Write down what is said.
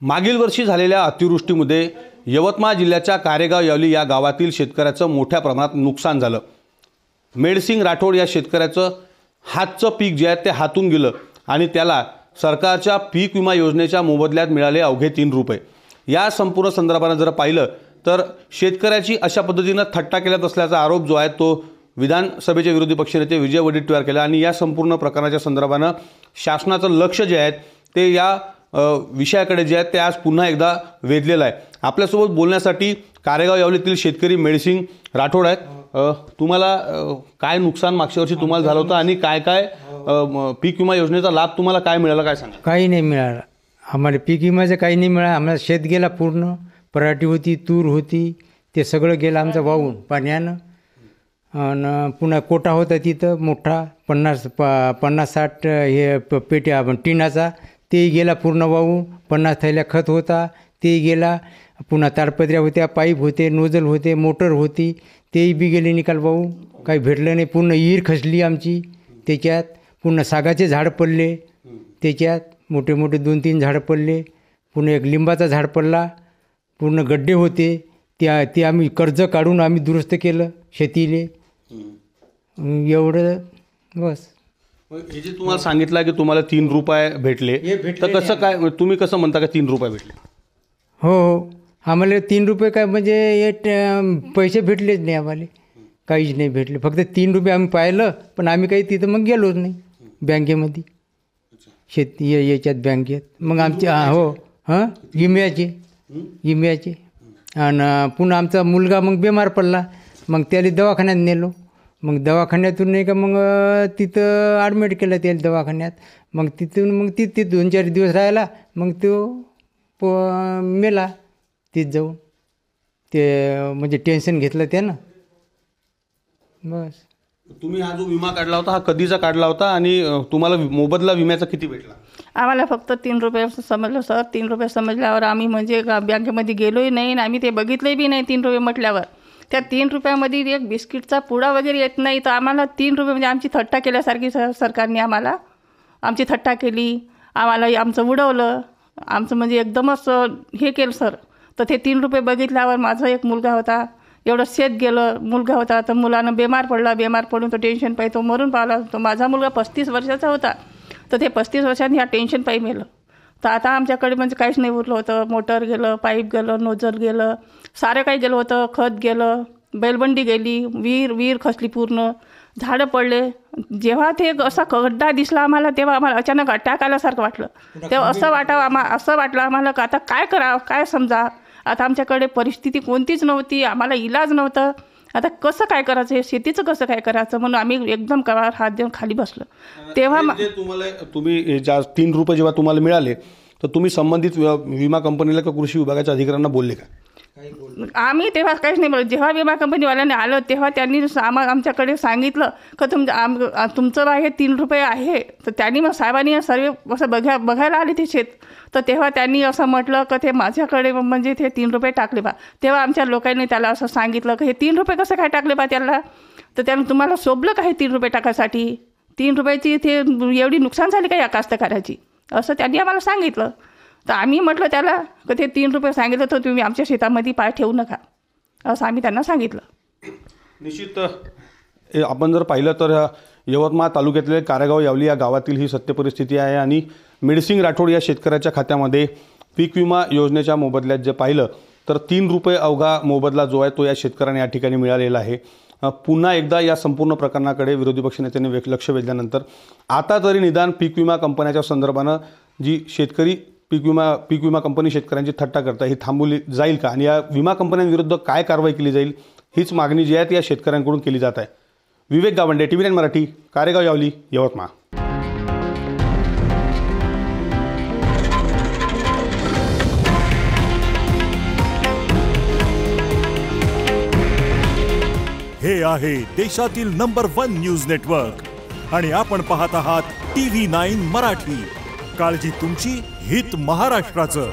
मागील वर्षी झालेल्या अतिवृष्टीमध्ये यवतमाळ जिल्ह्याच्या कारेगाव यावली या गावातील शेतकऱ्याचं मोठ्या प्रमाणात नुकसान झालं। मेडसिंग राठोड या शेतकऱ्याचं हातचं पीक जे आहे ते हातून गेलं आणि त्याला सरकारच्या पीक विमा योजनेच्या मोबदल्यात मिळाले अवघे 3 रुपये। या संपूर्ण संदर्भाने जर पाहिलं तर शेतकऱ्याची अशा पद्धतीने थट्टा केल्यात असल्याचा आरोप जो आहे तो विधानसभेचे विरोधी पक्षनेते विजय वडेट्टीवार केला आणि या संपूर्ण प्रकरणाच्या संदर्भाने शासनाचं लक्ष जे आहे ते या विषयाकडे जे आहे ते आज पुन्हा एकदा वेधलेलं आहे। आपल्यासोबत बोलण्यासाठी कारेगाव यावलीतील शेतकरी मेडसिंग राठोड आहेत। तुम्हाला काय नुकसान मागच्या वर्षी तुम्हाला झालं होतं आणि काय काय पीक विमा योजनेचा लाभ तुम्हाला काय मिळाला काय सांगा? काही नाही मिळाला आम्हाला, पीक विम्याचं काही नाही मिळालं आम्हाला। शेत गेला पूर्ण, पराठी होती, तूर होती, ते सगळं गेलं आमचं वाहून पाण्यानं। आणि पुन्हा कोटा होता तिथं मोठा 50-60 हे पेट्या टिनाचा, तेही गेला पूर्ण वाहून। 50 थैल्या खत होता तेही गेला। पुन्हा ताडपत्र्या होत्या, पाईप होते, नोजल होते, मोटर होती, तेही बी गेले निकाल वाहून। काही भेटलं नाही। पूर्ण विहीर खचली आमची त्याच्यात। पुन्हा सागाचे झाड पडले त्याच्यात, मोठे मोठे 2-3 झाडं पडले। पुन्हा एक लिंबाचा झाड पडला। पूर्ण गड्डे होते ते आम्ही कर्ज काढून आम्ही दुरुस्त केलं शेतीले। एवढं बस। हे जे तुम्हाला सांगितलं की तुम्हाला 3 रुपये भेटले, तर कसं काय तुम्ही कसं म्हणता का 3 रुपये भेटले? हो, आम्हाला 3 रुपये काय म्हणजे पैसे भेटलेच नाही आम्हाला, काहीच नाही भेटले। फक्त 3 रुपये आम्ही पाहिलं, पण आम्ही काही तिथं मग गेलोच नाही बँकेमध्ये, शेती याच्यात बँकेत। मग आमचे हो हां विम्याचे। आणि पुन्हा आमचा मुलगा मग बिमार पडला, मग त्याला दवाखान्यात नेलो। मग दवाखान्यातून नाही का मग तिथं ॲडमिट केलं त्याला दवाखान्यात। मग तिथून मग तिथे 2-4 दिवस राहिला, मग तो मेला तिथं जाऊन। ते म्हणजे टेन्शन घेतलं त्यानं बस। तुम्ही हा जो विमा काढला होता हा कधीचा काढला होता आणि तुम्हाला मोबदला विम्याचा किती भेटला? आम्हाला फक्त 3 रुपये समजलं सर। 3 रुपये समजल्यावर आम्ही म्हणजे बँकेमध्ये गेलोही नाही आणि आम्ही ते बघितलंही बी नाही। 3 रुपये म्हटल्यावर त्या 3 रुपयामध्ये एक बिस्किटचा पुडा वगैरे येत नाही, तर आम्हाला 3 रुपये म्हणजे आमची थट्टा केल्यासारखी सरकारने आम्हाला आमची थट्टा केली। आम्हाला आमचं उडवलं, आमचं म्हणजे एकदमच हे केलं सर। तर ते 3 रुपये बघितल्यावर माझा एक मुलगा होता, एवढं शेत गेलं, मुलगा होता, तर मुलानं बिमार पडून तो टेन्शन पाहिजे तो मरून पावला। तो माझा मुलगा 35 वर्षाचा होता, तर ते 35 वर्षांनी ह्या टेन्शन पायी मेलं। तर आता आमच्याकडे म्हणजे काहीच नाही उरलं होतं। मोटर गेलं, पाईप गेलं, नोजल गेलं, सारं काही गेलं होतं। खत गेलं, बैलबंडी गेली, विहीर खचली पूर्ण, झाडं पडले। जेव्हा ते असा खड्डा दिसला आम्हाला, तेव्हा आम्हाला अचानक अटॅक आल्यासारखं वाटलं। तेव्हा असं वाटलं आम्हाला का आता काय करावं, काय समजा। आता आमच्याकडे परिस्थिती कोणतीच नव्हती, आम्हाला इलाज नव्हतं। आता कसं काय करायचं, हे शेतीचं कसं काय करायचं, म्हणून आम्ही एकदम कवार हात देऊन खाली बसलो। तेव्हा तुम्ही ज्या 3 रुपये जेव्हा तुम्हाला मिळाले, तर तुम्ही संबंधित विमा कंपनीला का कृषी विभागाच्या अधिकाऱ्यांना बोलले का? आम्ही तेव्हा काहीच नाही बोललो। जेव्हा विमा कंपनीवाल्याने आलं तेव्हा त्यांनी आमच्याकडे सांगितलं का तुमचं हे 3 रुपये आहे। तर त्यांनी मग साहेबांनी सर्व असं बघायला आले ते शेत, तर तेव्हा त्यांनी असं म्हटलं का ते माझ्याकडे म्हणजे ते 3 रुपये टाकले बा। तेव्हा आमच्या लोकांनी त्याला असं सांगितलं की हे 3 रुपये कसं काय टाकले बा त्याला, तर त्यानं तुम्हाला शोभलं का हे 3 रुपये टाकायसाठी? 3 रुपयाची ते एवढी नुकसान झाली का या कास्तकाराची, असं त्यांनी आम्हाला सांगितलं। तर आम्ही म्हटलं त्याला की ते 3 रुपये सांगितलं तर तुम्ही आमच्या शेतामध्ये पाय ठेवू नका, असं आम्ही त्यांना सांगितलं। निश्चित आपण जर पाहिलं तर यवतमाळ तालुक्यातले कारेगाव यावली या गावातील ही सत्य परिस्थिती आहे आणि मेडसिंग राठोड या शेतकऱ्याच्या खात्यामध्ये पीक विमा योजनेच्या मोबदल्यात जे पाहिलं तर 3 रुपये अवघा मोबदला जो आहे तो या शेतकऱ्याने या ठिकाणी मिळालेला आहे। पुन्हा एकदा या संपूर्ण प्रकरणाकडे विरोधी पक्षनेत्यांनी लक्ष वेधल्यानंतर आता तरी निदान पीक विमा कंपन्याच्या संदर्भानं जी शेतकरी पीक विमा कंपनी शेतकऱ्यांची थट्टा करता ही थांबवली जाईल का आणि या विमा कंपन्यांविरुद्ध काय कारवाई केली जाईल हीच मागणी जी आहे ती या शेतकऱ्यांकडून केली जात आहे। विवेक गावंडे, TV9 मराठी, कारेगाव यावली, यवतमाळ। हे आहे देशातील नंबर 1 न्यूज नेटवर्क आणि आपण पाहत आहात TV9 मराठी। काळजी तुमची, हित महाराष्ट्राचं।